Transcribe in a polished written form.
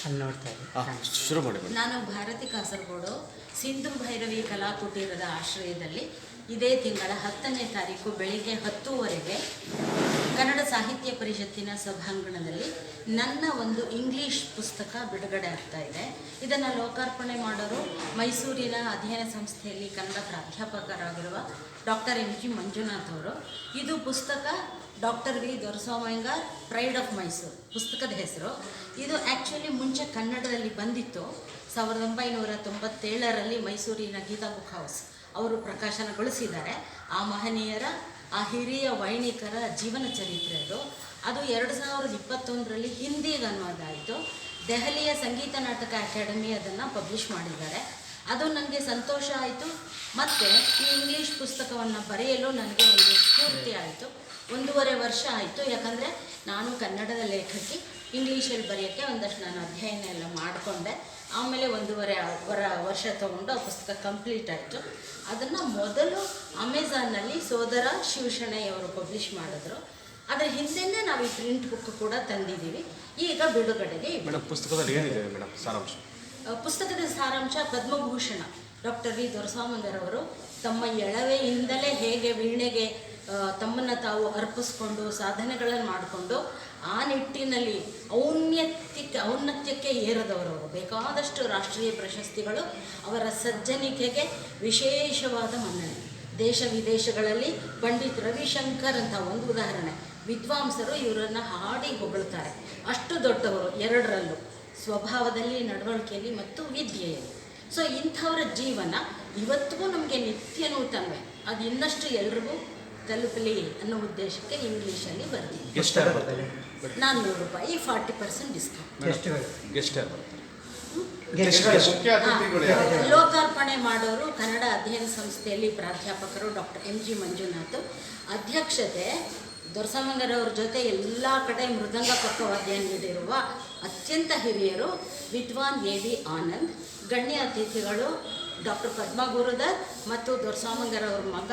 ಅಲ್ಲಿ ನೋಡ್ತಾ ಇದ್ದೀವಿ. ಶುರು ಮಾಡಿ ಮೇಡಮ್. ನಾನು ಭಾರತಿ ಕಾಸರಗೋಡು ಸಿಂಧು ಭೈರವಿ ಕಲಾ ಕುಟೀರದ ಆಶ್ರಯದಲ್ಲಿ ಇದೇ ತಿಂಗಳ 10ನೇ ತಾರೀಕು ಬೆಳಿಗ್ಗೆ 10:00 ಕನ್ನಡ ಸಾಹಿತ್ಯ ಪರಿಷತ್ತಿನ ಸಭಾಂಗಣದಲ್ಲಿ ನನ್ನ ಒಂದು ಇಂಗ್ಲೀಷ್ ಪುಸ್ತಕ ಬಿಡುಗಡೆ ಆಗ್ತಾ ಇದೆ. ಇದನ್ನು ಲೋಕಾರ್ಪಣೆ ಮಾಡೋರು ಮೈಸೂರಿನ ಅಧ್ಯಯನ ಸಂಸ್ಥೆಯಲ್ಲಿ ಕನ್ನಡ ಪ್ರಾಧ್ಯಾಪಕರಾಗಿರುವ ಡಾಕ್ಟರ್ MG ಮಂಜುನಾಥ್ ಅವರು. ಇದು ಪುಸ್ತಕ doctor V Doreswamy Iyengar pride of Mysuru ಪುಸ್ತಕದ ಹೆಸರು. ಇದು ಆ್ಯಕ್ಚುಲಿ ಮುಂಚೆ ಕನ್ನಡದಲ್ಲಿ ಬಂದಿತ್ತು. 1997ರಲ್ಲಿ ಮೈಸೂರಿನ ಗೀತಾ ಬುಕ್ ಹೌಸ್ ಅವರು ಪ್ರಕಾಶನಗೊಳಿಸಿದ್ದಾರೆ. ಆ ಮಹನೀಯರ, ಆ ಹಿರಿಯ ವೈಣಿಕರ ಜೀವನ ಚರಿತ್ರೆ ಅದು 2021ರಲ್ಲಿ ಹಿಂದಿಗೆ ಅನುವಾದ ಆಯಿತು. ದೆಹಲಿಯ ಸಂಗೀತ ನಾಟಕ ಅಕಾಡೆಮಿ ಅದನ್ನು ಪಬ್ಲಿಷ್ ಮಾಡಿದ್ದಾರೆ. ಅದು ನನಗೆ ಸಂತೋಷ ಆಯಿತು. ಮತ್ತು ಈ ಇಂಗ್ಲೀಷ್ ಪುಸ್ತಕವನ್ನು ಬರೆಯಲು ನನಗೆ ಒಂದು ಸ್ಫೂರ್ತಿ ಆಯಿತು. 1.5 ವರ್ಷ ಆಯಿತು. ಯಾಕಂದರೆ ನಾನು ಕನ್ನಡದ ಲೇಖಕಿ, ಇಂಗ್ಲೀಷಲ್ಲಿ ಬರೆಯೋಕ್ಕೆ ಒಂದಷ್ಟು ನಾನು ಅಧ್ಯಯನ ಎಲ್ಲ ಮಾಡಿಕೊಂಡೆ. ಆಮೇಲೆ 1.5 ವರ್ಷ ತೊಗೊಂಡು ಆ ಪುಸ್ತಕ ಕಂಪ್ಲೀಟ್ ಆಯಿತು. ಅದನ್ನು ಮೊದಲು ಅಮೆಝಾನಲ್ಲಿ ಸೋದರ ಶಿವಶಣಯ್ಯವರು ಪಬ್ಲಿಷ್ ಮಾಡಿದ್ರು. ಅದರ ಹಿಂದೆಯೇ ನಾವು ಈ ಪ್ರಿಂಟ್ ಬುಕ್ ಕೂಡ ತಂದಿದ್ದೀವಿ. ಈಗ ಬಿಡುಗಡೆಗೆ ಮೇಡಮ್, ಪುಸ್ತಕದಲ್ಲಿ ಏನಿದೆ ಮೇಡಮ್ ಸಾರಾಂಶ? ಪುಸ್ತಕದ ಸಾರಾಂಶ ಪದ್ಮಭೂಷಣ ಡಾಕ್ಟರ್ ವಿ ದೊರೆಸ್ವಾಮಿಯಂಗಾರ್ ಅವರು ತಮ್ಮ ಎಳವೆಯಿಂದಲೇ ಹೇಗೆ ವೀಣೆಗೆ ತಮ್ಮನ್ನು ತಾವು ಅರ್ಪಿಸ್ಕೊಂಡು ಸಾಧನೆಗಳನ್ನು ಮಾಡಿಕೊಂಡು ಆ ನಿಟ್ಟಿನಲ್ಲಿ ಔನ್ನತ್ಯಕ್ಕೆ ಏರದವರು. ಬೇಕಾದಷ್ಟು ರಾಷ್ಟ್ರೀಯ ಪ್ರಶಸ್ತಿಗಳು, ಅವರ ಸಜ್ಜನಿಕೆಗೆ ವಿಶೇಷವಾದ ಮನ್ನಣೆ. ದೇಶ ವಿದೇಶಗಳಲ್ಲಿ ಪಂಡಿತ್ ರವಿಶಂಕರ್ ಅಂತ ಒಂದು ಉದಾಹರಣೆ, ವಿದ್ವಾಂಸರು ಇವರನ್ನು ಹಾಡಿ ಹೊಗಳ್ತಾರೆ. ಅಷ್ಟು ದೊಡ್ಡವರು ಎರಡರಲ್ಲೂ, ಸ್ವಭಾವದಲ್ಲಿ, ನಡವಳಿಕೆಯಲ್ಲಿ ಮತ್ತು ವಿದ್ಯೆಯಲ್ಲಿ. ಸೊ ಇಂಥವರ ಜೀವನ ಇವತ್ತಿಗೂ ನಮಗೆ ನಿತ್ಯ ನೂತನವೇ. ಅದು ಇನ್ನಷ್ಟು ಎಲ್ರಿಗೂ ತಲುಪಲಿ ಅನ್ನೋ ಉದ್ದೇಶಕ್ಕೆ ಇಂಗ್ಲೀಷಲ್ಲಿ ಬರ್ತೀನಿ. ₹400, 40% ಡಿಸ್ಕೌಂಟ್. ಲೋಕಾರ್ಪಣೆ ಮಾಡೋರು ಕನ್ನಡ ಅಧ್ಯಯನ ಸಂಸ್ಥೆಯಲ್ಲಿ ಪ್ರಾಧ್ಯಾಪಕರು ಡಾಕ್ಟರ್ MG ಮಂಜುನಾಥ್. ಅಧ್ಯಕ್ಷತೆ ದೊರೆಸ್ವಾಮಿಯಂಗಾರ್ ಅವ್ರ ಜೊತೆ ಎಲ್ಲ ಕಡೆ ಮೃದಂಗ ಪಕ್ಕವಾದ್ಯ ನೀಡಿರುವ ಅತ್ಯಂತ ಹಿರಿಯರು ವಿದ್ವಾನ್ AV ಆನಂದ್. ಗಣ್ಯ ಅತಿಥಿಗಳು ಡಾಕ್ಟರ್ ಪದ್ಮಾ ಗುರುದರ್ ಮತ್ತು ದೊರೆಸ್ವಾಮಿಯಂಗಾರ್ ಅವ್ರ ಮಗ